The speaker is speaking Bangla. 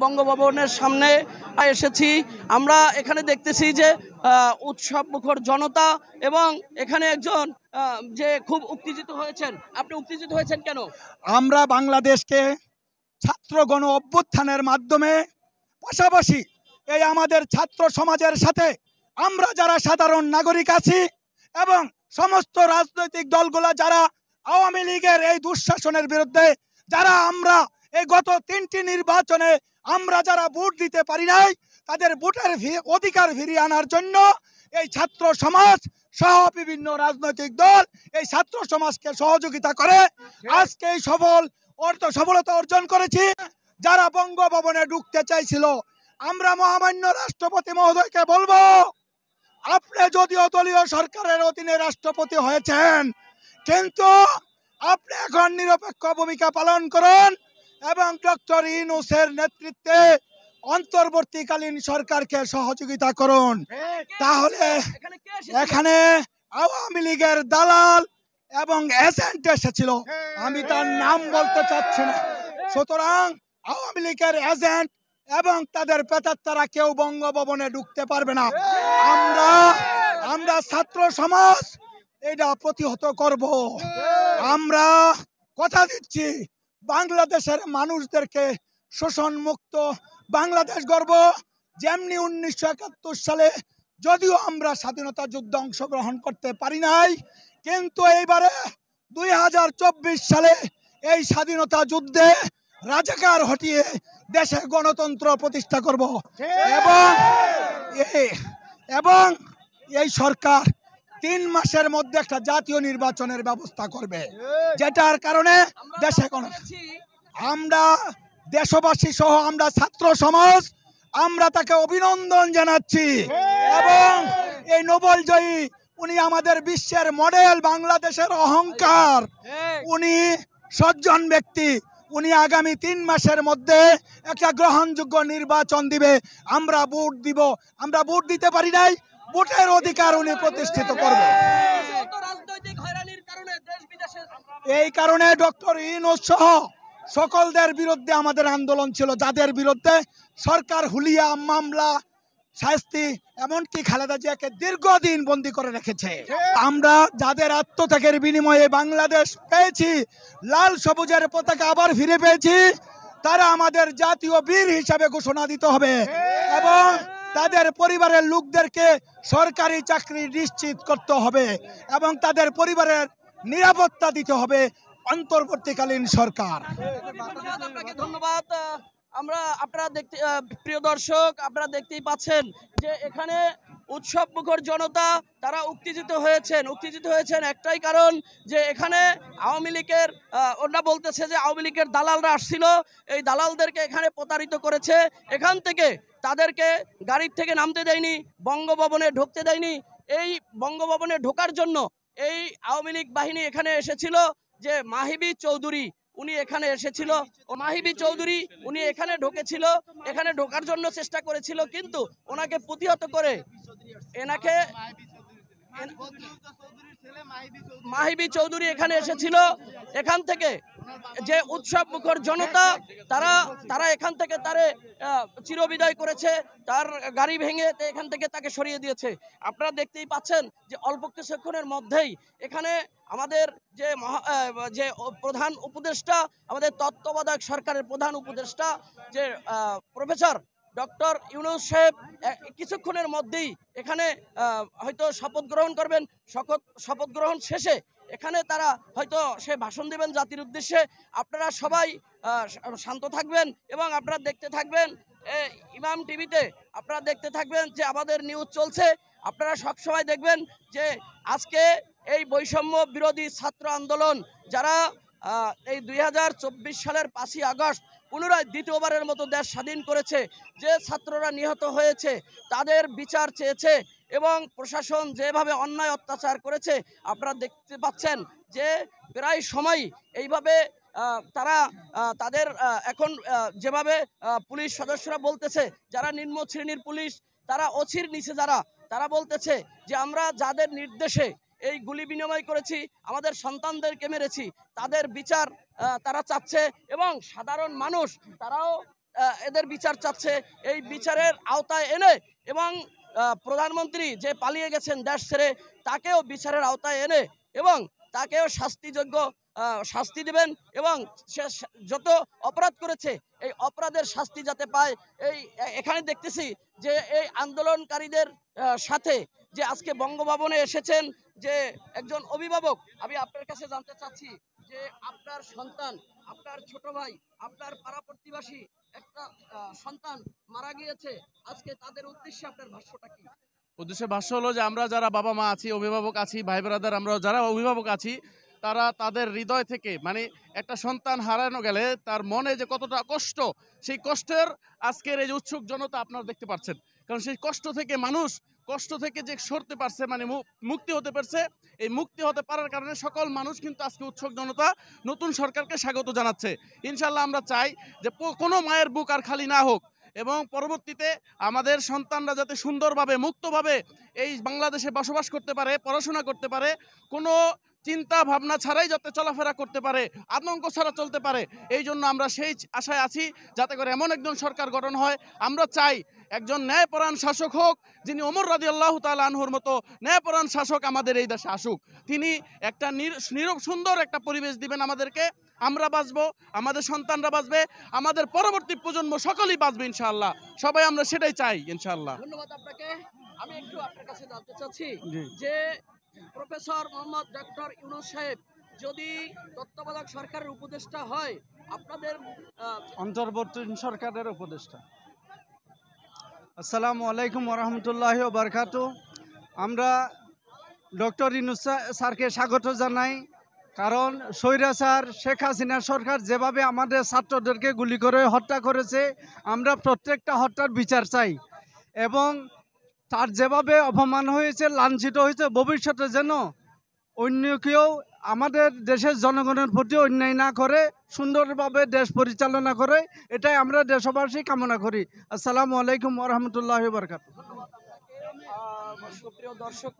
বঙ্গভবনের সামনে এসেছি আমরা। এখানে দেখতেছি যে উৎসব মুখর জনতা এবং এখানে একজন যে খুব উত্তেজিত হয়েছেন। আপনি উত্তেজিত হয়েছেন কেন? আমরা বাংলাদেশকে ছাত্র গণ অভ্যুত্থানের মাধ্যমে পাশাপাশি এই আমাদের ছাত্র সমাজের সাথে আমরা যারা সাধারণ নাগরিক আছি এবং সমস্ত রাজনৈতিক দলগুলো যারা আওয়ামী লীগের এই দুঃশাসনের বিরুদ্ধে যারা আমরা এই গত 3টি নির্বাচনে আমরা যারা ভোট দিতে পারি নাই তাদের ভোটের অধিকার ফিরিয়ে আনার জন্য এই ছাত্র সমাজ সহ বিভিন্ন রাজনৈতিক দল এই ছাত্র সমাজকে সহযোগিতা করে আজকে এই সফলতা অর্জন করেছি। যারা বঙ্গভবনে ঢুকতে চাইছিল আমরা মহামান্য রাষ্ট্রপতি মহোদয়কে বলবো, আপনি যদিও দলীয় সরকারের অধীনে রাষ্ট্রপতি হয়েছেন কিন্তু আপনি এখন নিরপেক্ষ ভূমিকা পালন করুন এবং ডক্টর ইউনূসের নেতৃত্বে অন্তর্বর্তীকালীন সরকারকে সহযোগিতা করুন। তাহলে এখানে আওয়ামী লীগের দালাল এবং এজেন্ট এসেছিল, আমি তার নাম বলতে চাচ্ছি না। সুতরাং আওয়ামী লীগের এজেন্ট এবং তাদের প্রেতাত্মারা কেউ বঙ্গভবনে ঢুকতে পারবে না। আমরা ছাত্র সমাজ এটা প্রতিহত করব। আমরা কথা দিচ্ছি বাংলাদেশের মানুষদেরকে শোষণ মুক্ত বাংলাদেশ গড়ব। যেমনি 1971 সালে যদিও আমরা স্বাধীনতা যুদ্ধে অংশগ্রহণ করতে পারি নাই কিন্তু এইবারে 2024 সালে এই স্বাধীনতা যুদ্ধে রাজাকার হটিয়ে দেশে গণতন্ত্র প্রতিষ্ঠা করব এবং এই সরকার 3 মাসের মধ্যে একটা জাতীয় নির্বাচনের ব্যবস্থা করবে, যেটার কারণে দেশে আমরা দেশবাসী সহ আমরা ছাত্র সমাজ আমরা তাকে অভিনন্দন জানাচ্ছি। এবং এই নোবেল জয়ী উনি আমাদের বিশ্বের মডেল, বাংলাদেশের অহংকার, উনি সজ্জন ব্যক্তি। উনি আগামী 3 মাসের মধ্যে একটা গ্রহণযোগ্য নির্বাচন দিবে, আমরা ভোট দিব। আমরা ভোট দিতে পারি নাই, ভোটের অধিকার উনি প্রতিষ্ঠিত করবে। এই কারণে ডক্টর ইউনূস সহ সকলদের বিরুদ্ধে আমাদের আন্দোলন ছিল, যাদের বিরুদ্ধে সরকার হুলিয়া মামলা শাস্তি এমনকি খালেদা জিয়াকে দীর্ঘদিন বন্দী করে রেখেছে। আমরা যাদের আত্মত্যাগের বিনিময়ে বাংলাদেশ পেয়েছি, লাল সবুজের পতাকা আবার ফিরে পেয়েছি, তারা আমাদের জাতীয় বীর হিসাবে ঘোষণা দিতে হবে এবং তাদের পরিবারের লোকদেরকে সরকারি চাকরি নিশ্চিত করতে হবে এবং তাদের পরিবারের নিরাপত্তা দিতে হবে অন্তর্বর্তীকালীন সরকার। ধন্যবাদ। আপনারা দেখতে, প্রিয় দর্শক, আপনারা দেখতেই পাচ্ছেন যে এখানে উৎসব মুখর জনতা তারা উত্তেজিত হয়েছেন একটাই কারণ যে এখানে আওয়ামী লীগের ওরা বলতেছে যে আওয়ামী লীগের দালালরা আসছিল, এই দালালদেরকে এখানে প্রতারিত করেছে, এখান থেকে তাদেরকে গাড়ির থেকে নামতে দেয়নি, বঙ্গভবনে ঢুকতে দেয়নি। এই বঙ্গভবনে ঢোকার জন্য এই আওয়ামী লীগ বাহিনী এখানে এসেছিল, যে মাহিবী চৌধুরী উনি এখানে এসেছিল, মাহিবী চৌধুরী উনি এখানে ঢুকেছিল, এখানে ঢোকার জন্য চেষ্টা করেছিল কিন্তু ওনাকে প্রতিহত করে এনাকে মাহিবী চৌধুরী এখানে এসেছিল। এখান থেকে যে উৎসব মুখর জনতা তারা এখান থেকে তারে চিরবিদায় করেছে, তার গাড়ি ভেঙে এখান থেকে তাকে সরিয়ে দিয়েছে। আপনারা দেখতেই পাচ্ছেন যে অল্প কিছুক্ষণের মধ্যেই এখানে আমাদের যে প্রধান উপদেষ্টা, আমাদের তত্ত্বাবধায়ক সরকারের প্রধান উপদেষ্টা যে প্রফেসর ডক্টর ইউনূস সাহেব কিছুক্ষণের মধ্যেই এখানে হয়তো শপথ গ্রহণ করবেন। শপথ গ্রহণ শেষে এখানে তারা হয়তো সে ভাষণ দেবেন জাতির উদ্দেশ্যে। আপনারা সবাই শান্ত থাকবেন এবং আপনারা দেখতে থাকবেন ইমাম টিভিতে, আপনারা দেখতে থাকবেন যে আমাদের নিউজ চলছে। আপনারা সবসময় দেখবেন যে আজকে এই বৈষম্য বিরোধী ছাত্র আন্দোলন যারা এই 2024 সালের 5ই আগস্ট পুনরায় দ্বিতীয়বারের মতো দেশ স্বাধীন করেছে, যে ছাত্ররা নিহত হয়েছে তাদের বিচার চেয়েছে এবং প্রশাসন যেভাবে অন্যায় অত্যাচার করেছে আপনারা দেখতে পাচ্ছেন যে প্রায় সময় এইভাবে তারা তাদের এখন যেভাবে পুলিশ সদস্যরা বলতেছে, যারা নিম্ন শ্রেণীর পুলিশ তারা অছির নিচে তারা বলতেছে যে আমরা যাদের নির্দেশে এই গুলি বিনিময় করেছি, আমাদের সন্তানদেরকে মেরেছি, তাদের বিচার তারা চাচ্ছে এবং সাধারণ মানুষ তারাও এদের বিচার চাচ্ছে, এই বিচারের আওতায় এনে এবং প্রধানমন্ত্রী যে পালিয়ে গেছেন দেশ ছেড়ে তাকেও বিচারের আওতায় এনে এবং তাকেও শাস্তিযোগ্য শাস্তি দিবেন এবং সে যত অপরাধ করেছে এই অপরাধের শাস্তি যাতে পায়। এখানে দেখতেছি যে এই আন্দোলনকারীদের সাথে যে আজকে বঙ্গভবনে এসেছেন যে একজন অভিভাবক, আমি আপনার কাছে জানতে চাচ্ছি যে আপনার সন্তান, আপনার ছোট ভাই, আপনার পাড়া প্রতিবেশী একটা সন্তান মারা গিয়েছে, আজকে তাদের উদ্দেশ্যে আপনার ভাষ্যটা কি? উদ্দেশ্যে ভাষ্য হলো যে আমরা যারা বাবা মা আছি, অভিভাবক আছি, ভাই ব্রাদার, আমরা যারা অভিভাবক আছি তারা তাদের হৃদয় থেকে মানে একটা সন্তান হারানো গেলে তার মনে যে কতটা কষ্ট, সেই কষ্টের আজকের এই যে উৎসুক জনতা আপনারা দেখতে পাচ্ছেন। কারণ সেই কষ্ট থেকে মানুষ কষ্ট থেকে যে সরতে পারছে, মানে মুক্তি হতে পারছে, এই মুক্তি হতে পারার কারণে সকল মানুষ কিন্তু আজকে উৎসুক জনতা নতুন সরকারকে স্বাগত জানাচ্ছে। ইনশাল্লাহ আমরা চাই যে কোনো মায়ের বুক আর খালি না হোক এবং পরবর্তীতে আমাদের সন্তানরা যাতে সুন্দরভাবে মুক্তভাবে এই বাংলাদেশে বসবাস করতে পারে, পড়াশোনা করতে পারে, কোনো চিন্তা ভাবনা ছাড়াই যাতে চলাফেরা করতে পারে, আতঙ্ক ছাড়া চলতে পারে, এই জন্য আমরা সেই আশায় আছি যাতে করে এমন একজন সরকার গঠন হয়। আমরা চাই একজন ন্যায়পরায়ণ শাসক হোক, যিনি ওমর রাদিয়াল্লাহু তাআলা আনহুর মতো ন্যায়পরায়ণ শাসক আমাদের এই দেশে আসুক। তিনি একটা সুন্দর একটা পরিবেশ দিবেন আমাদেরকে, আমরা বাঁচবো, আমাদের সন্তানরা বাঁচবে, আমাদের পরবর্তী প্রজন্ম সকলেই বাঁচবে ইনশাআল্লাহ। সবাই আমরা সেটাই চাই ইনশাআল্লাহ। ধন্যবাদ আপনাকে। আমি একটু আপনার কাছে জানতে চাচ্ছি যে প্রফেসর মোহাম্মদ ডক্টর ইউনূস সাহেব যদি তত্ত্বাবধায়ক সরকারের উপদেষ্টা হয়, আপনাদের অন্তর্বর্তী সরকারের উপদেষ্টা। আসসালামু আলাইকুম ওয়া রাহমাতুল্লাহি ওয়া বারাকাতুহু। আমরা ডক্টর ইউনূস স্যারকে স্বাগত জানাই, কারণ স্বৈরাচার শেখ হাসিনা সরকার যেভাবে আমাদের ছাত্রদেরকে গুলি করে হত্যা করেছে, আমরা প্রত্যেকটা হত্যার বিচার চাই এবং তার যেভাবে অপমান হয়েছে, লাঞ্ছিত হয়েছে, ভবিষ্যতে যেন অন্য কেউ আমাদের দেশের জনগণের প্রতি অন্যায় না করে, সুন্দরভাবে দেশ পরিচালনা করে, এটাই আমরা দেশবাসী কামনা করি। আসসালামু আলাইকুম ওয়া রাহমাতুল্লাহি ওয়া বারাকাতুহু। সুপ্রিয় দর্শক